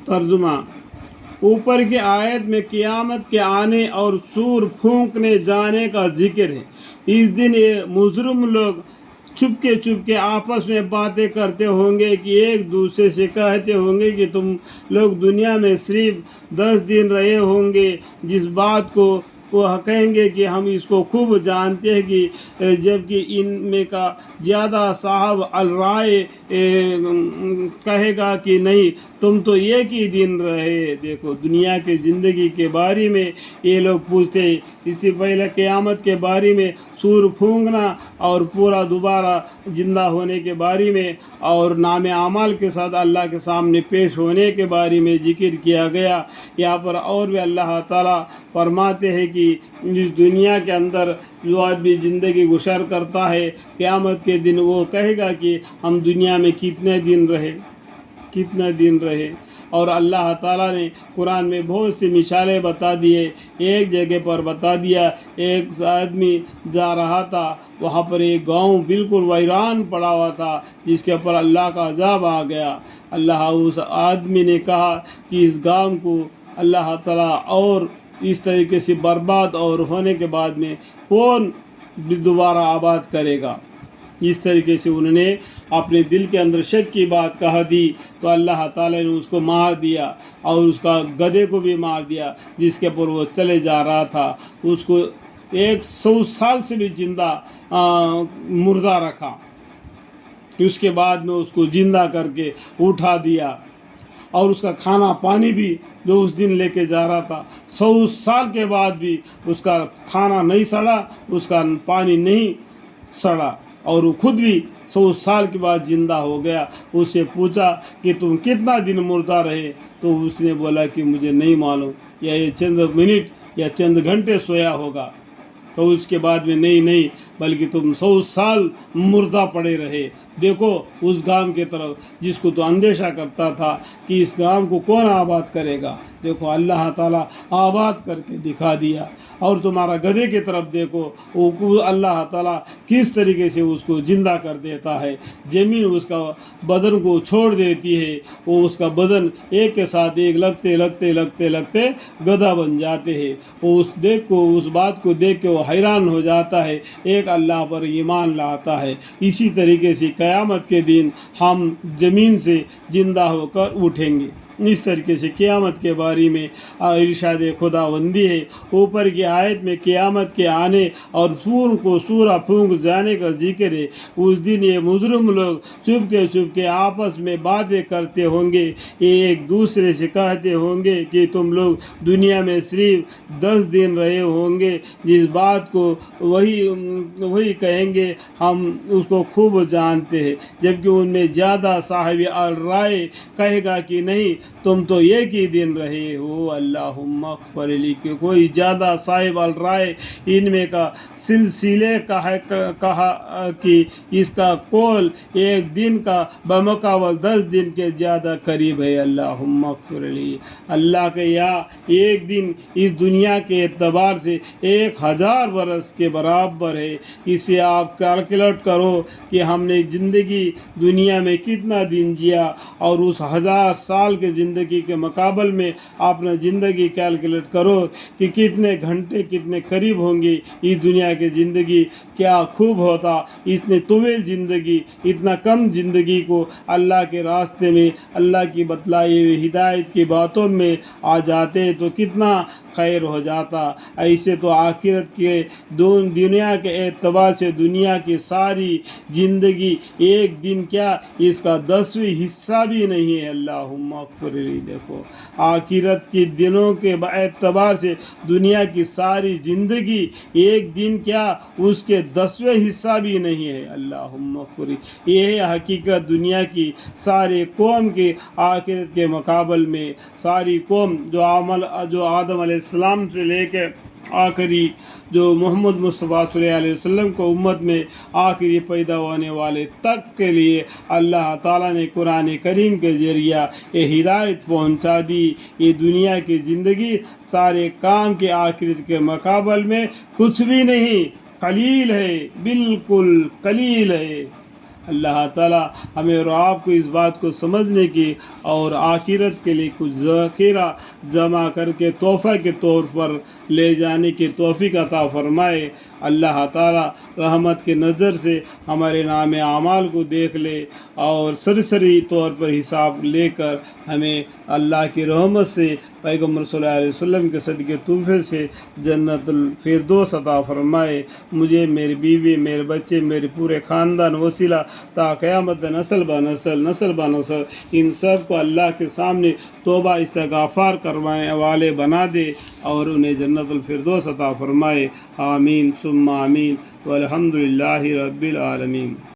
तर्जुमा। ऊपर की आयत में क़यामत के आने और सूर फूंकने जाने का जिक्र है। इस दिन ये मुजरिम लोग चुपके आपस में बातें करते होंगे कि एक दूसरे से कहते होंगे कि तुम लोग दुनिया में सिर्फ 10 दिन रहे होंगे। जिस बात को वो कहेंगे कि हम इसको खूब जानते हैं कि जबकि इनमें का ज़्यादा साहब अलराय कहेगा कि नहीं, तुम तो एक ही दिन रहे। देखो, दुनिया की ज़िंदगी के बारे में ये लोग पूछते। इससे पहले क़यामत के बारे में, सूर फूंकना और पूरा दोबारा ज़िंदा होने के बारे में, और नाम आमाल के साथ अल्लाह के सामने पेश होने के बारे में जिक्र किया गया। यहाँ पर और भी अल्लाह ताला फरमाते हैं कि इस दुनिया के अंदर जो आदमी ज़िंदगी गुज़र करता है, क़यामत के दिन वो कहेगा कि हम दुनिया में कितने दिन रहे। और अल्लाह ताला ने कुरान में बहुत सी मिसालें बता दिए। एक जगह पर बता दिया, एक आदमी जा रहा था, वहाँ पर एक गांव बिल्कुल वीरान पड़ा हुआ था, जिसके ऊपर अल्लाह का अज़ाब आ गया। अल्लाह उस आदमी ने कहा कि इस गांव को अल्लाह ताला और इस तरीके से बर्बाद और होने के बाद में कौन दोबारा आबाद करेगा। इस तरीके से उन्होंने अपने दिल के अंदर शक की बात कह दी, तो अल्लाह ताला ने उसको मार दिया और उसका गधे को भी मार दिया जिसके ऊपर वो चले जा रहा था। उसको 100 साल से भी जिंदा मुर्दा रखा। उसके बाद में उसको जिंदा करके उठा दिया और उसका खाना पानी भी जो उस दिन लेके जा रहा था, 100 साल के बाद भी उसका खाना नहीं सड़ा, उसका पानी नहीं सड़ा, और वो खुद भी 100 साल के बाद ज़िंदा हो गया। उससे पूछा कि तुम कितना दिन मुर्दा रहे, तो उसने बोला कि मुझे नहीं मालूम, या ये चंद मिनट या चंद घंटे सोया होगा। तो उसके बाद में नहीं, बल्कि तुम 100 साल मुर्दा पड़े रहे। देखो उस गांव के तरफ जिसको तो अंदेशा करता था कि इस गांव को कौन आबाद करेगा, देखो अल्लाह ताला आबाद करके दिखा दिया। और तुम्हारा गधे की तरफ देखो, वो अल्लाह ताला किस तरीके से उसको ज़िंदा कर देता है। ज़मीन उसका बदन को छोड़ देती है, वो उसका बदन एक के साथ एक लगते गधा बन जाते हैं। वो उस बात को देख के वो हैरान हो जाता है, एक अल्लाह पर ईमान लाता है। इसी तरीके से क़यामत के दिन हम ज़मीन से ज़िंदा होकर उठेंगे। इस तरीके से क़यामत के बारे में इरशाद खुदावंदी है। ऊपर की आयत में क़यामत के आने और सूर को सूरा फूंक जाने का जिक्र है। उस दिन ये मुजरिम लोग चुपके आपस में बातें करते होंगे, एक दूसरे से कहते होंगे कि तुम लोग दुनिया में सिर्फ 10 दिन रहे होंगे। जिस बात को वही कहेंगे हम उसको खूब जानते हैं, जबकि उनमें ज़्यादा साहिब अल-राय कहेगा कि नहीं, तुम तो एक ही दिन रहे हो। अल्लाहुम्मा अग़फ़िर ली। कि कोई ज़्यादा साहिब अल-राय इनमें का सिलसिले का है, कहा कि इसका कौल एक दिन का बमुकाबल 10 दिन के ज़्यादा करीब है। अल्लाहुम्मा अग़फ़िर ली। अल्लाह के यहाँ एक दिन इस दुनिया के एतबार से 1000 बरस के बराबर है। इसे आप कैलकुलेट करो कि हमने ज़िंदगी दुनिया में कितना दिन जिया, और उस 1000 साल के ज़िंदगी के मुकाबले में अपना ज़िंदगी कैलकुलेट करो कि कितने घंटे कितने करीब होंगी। इस दुनिया की ज़िंदगी क्या खूब होता। इतने तवील ज़िंदगी, इतना कम ज़िंदगी को अल्लाह के रास्ते में, अल्लाह की बतलाई हुई हिदायत की बातों में आ जाते तो कितना खैर हो जाता। ऐसे तो आखिरत के दुनिया के एतबार से दुनिया की सारी ज़िंदगी एक दिन क्या, इसका 10वीं हिस्सा भी नहीं है। अल्लाहुम्मा अग़फ़िर ली। देखो आखिरत के दिनों के एतबार से दुनिया की सारी ज़िंदगी एक दिन क्या, उसके 10वें हिस्सा भी नहीं है। अल्लाहुम्मा अग़फ़िर ली। ये है हकीकत दुनिया की सारे कौम के आखिरत के मुकाबले में। सारी कौम जो आदम अलैहिस्सलाम से लेकर आखिरी जो मोहम्मद मुस्तफ़ा सल्लल्लाहु अलैहि वसल्लम को उम्मत में आखिरी पैदा होने वाले तक के लिए अल्लाह ताला ने कुरान करीम के ज़रिया ये हिदायत पहुंचा दी। ये दुनिया की ज़िंदगी सारे काम के आखिरत के मुकाबले में कुछ भी नहीं, कलील है, बिल्कुल कलील है। اللہ تعالیٰ ہمیں اور آپ کو اس بات کو سمجھنے کی اور آخرت کے لیے کچھ ذخیرہ جمع کر کے تحفہ کے طور پر لے جانے کی توفیق عطا فرمائے۔ اللہ تعالیٰ رحمت کی نظر سے ہمارے نام اعمال کو دیکھ لے اور سرسری طور پر حساب لے کر ہمیں اللہ کی رحمت سے پیغمبر صلی اللہ علیہ وسلم کے صدقے تحفے سے جنت الفردوس عطا فرمائے۔ مجھے، میری بیوی، میرے بچے، میرے پورے خاندان وسیلہ تا قیامت نسل بہ نسل ان سب کو اللہ کے سامنے توبہ استغفار کروانے والے بنا دے اور انہیں جنت الفردوس عطا فرمائے۔ آمین ثم آمین والحمد للہ رب العالمین۔